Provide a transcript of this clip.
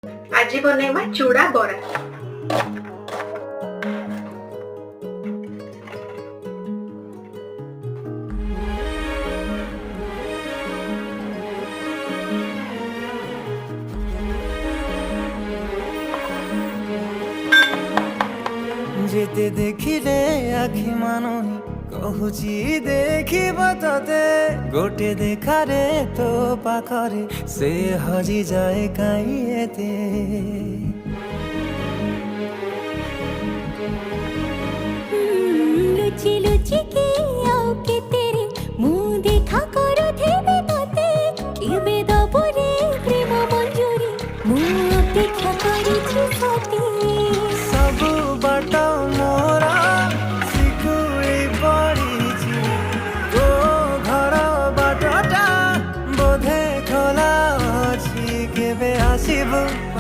आज बनेवा चूड़ा बरा। जेते देखिले आखि मानुनी कहूची देखिब तते गोटे देखारे तो पाखरे से हजी जाए काई एते लुची लुची के आओ के तेरे मुंह देखा करो थे तते केबे दबरे प्रेम मंजूरी मुंह अपेक्षा करी छी सती सब बाटा